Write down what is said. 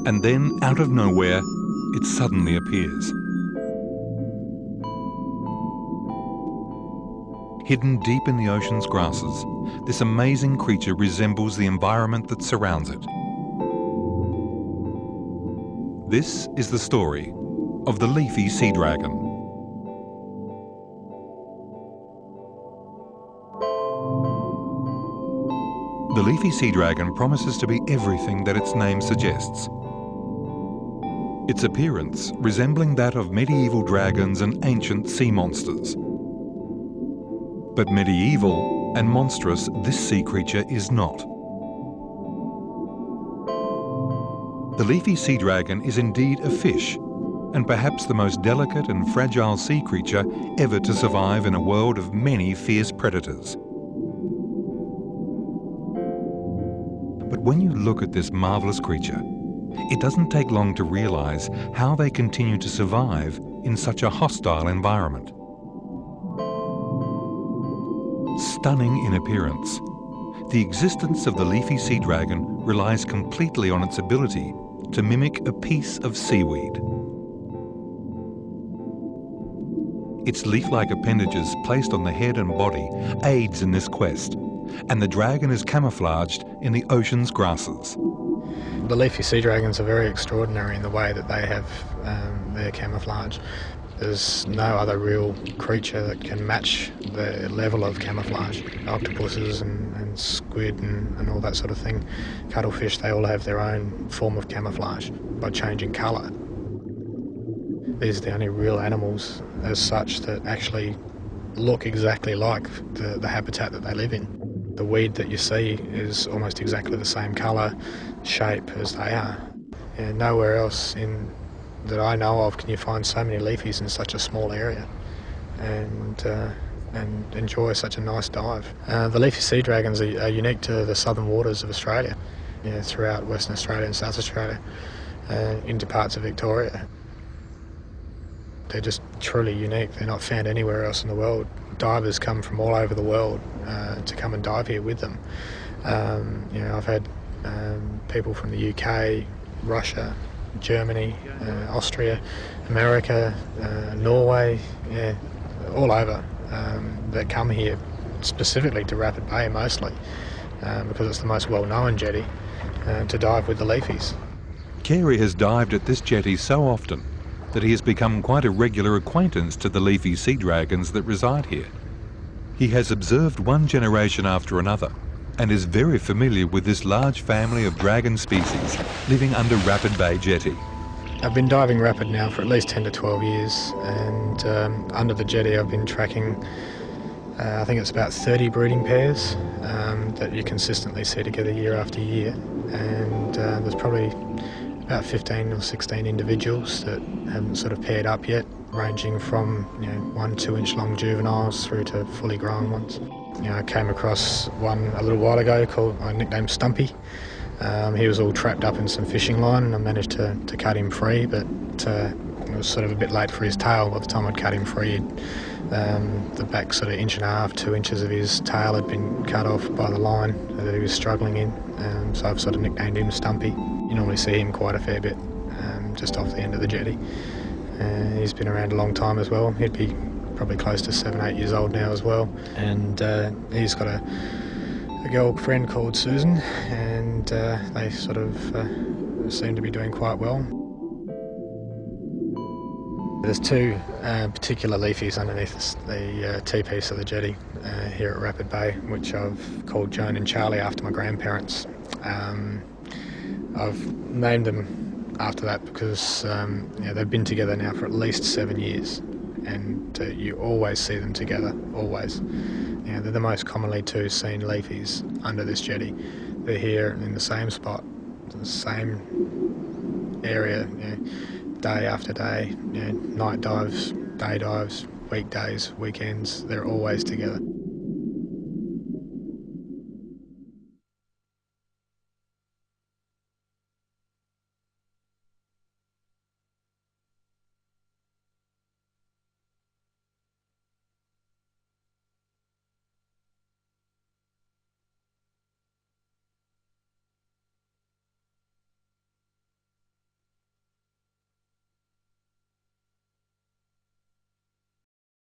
And then, out of nowhere, it suddenly appears. Hidden deep in the ocean's grasses, this amazing creature resembles the environment that surrounds it. This is the story of the leafy sea dragon. The leafy sea dragon promises to be everything that its name suggests. Its appearance resembling that of medieval dragons and ancient sea monsters. But medieval and monstrous, this sea creature is not. The leafy sea dragon is indeed a fish, and perhaps the most delicate and fragile sea creature ever to survive in a world of many fierce predators. But when you look at this marvelous creature, it doesn't take long to realize how they continue to survive in such a hostile environment. Stunning in appearance, the existence of the leafy sea dragon relies completely on its ability to mimic a piece of seaweed. Its leaf-like appendages placed on the head and body aids in this quest, and the dragon is camouflaged in the ocean's grasses. The leafy sea dragons are very extraordinary in the way that they have their camouflage. There's no other real creature that can match the level of camouflage. Octopuses and squid and all that sort of thing, cuttlefish, they all have their own form of camouflage by changing colour. These are the only real animals as such that actually look exactly like the habitat that they live in. The weed that you see is almost exactly the same colour, shape as they are. And nowhere else that I know of can you find so many leafies in such a small area and enjoy such a nice dive. The leafy sea dragons are unique to the southern waters of Australia, throughout Western Australia and South Australia, into parts of Victoria. They're just truly unique. They're not found anywhere else in the world. Divers come from all over the world to come and dive here with them. I've had people from the UK, Russia, Germany, Austria, America, Norway, all over, that come here specifically to Rapid Bay mostly, because it's the most well-known jetty, to dive with the leafies. Carey has dived at this jetty so often that he has become quite a regular acquaintance to the leafy sea dragons that reside here. He has observed one generation after another and is very familiar with this large family of dragon species living under Rapid Bay Jetty. I've been diving Rapid now for at least 10 to 12 years, and under the jetty I've been tracking, I think it's about 30 breeding pairs that you consistently see together year after year, and there's probably about 15 or 16 individuals that haven't sort of paired up yet, ranging from 1-2 inch long juveniles through to fully grown ones. I came across one a little while ago I nicknamed Stumpy. He was all trapped up in some fishing line, and I managed to cut him free, but it was sort of a bit late for his tail. By the time I'd cut him free, the back sort of 1.5 to 2 inches of his tail had been cut off by the line that he was struggling in, so I've sort of nicknamed him Stumpy. You normally see him quite a fair bit just off the end of the jetty. He's been around a long time as well. He'd be probably close to 7-8 years old now as well, and he's got a girlfriend called Susan, and they sort of seem to be doing quite well. There's two particular leafies underneath the T-piece of the jetty here at Rapid Bay, which I've called Joan and Charlie after my grandparents. I've named them after that because they've been together now for at least 7 years, and you always see them together, always. They're the most commonly seen leafies under this jetty. They're here in the same spot, the same area, day after day, night dives, day dives, weekdays, weekends, they're always together.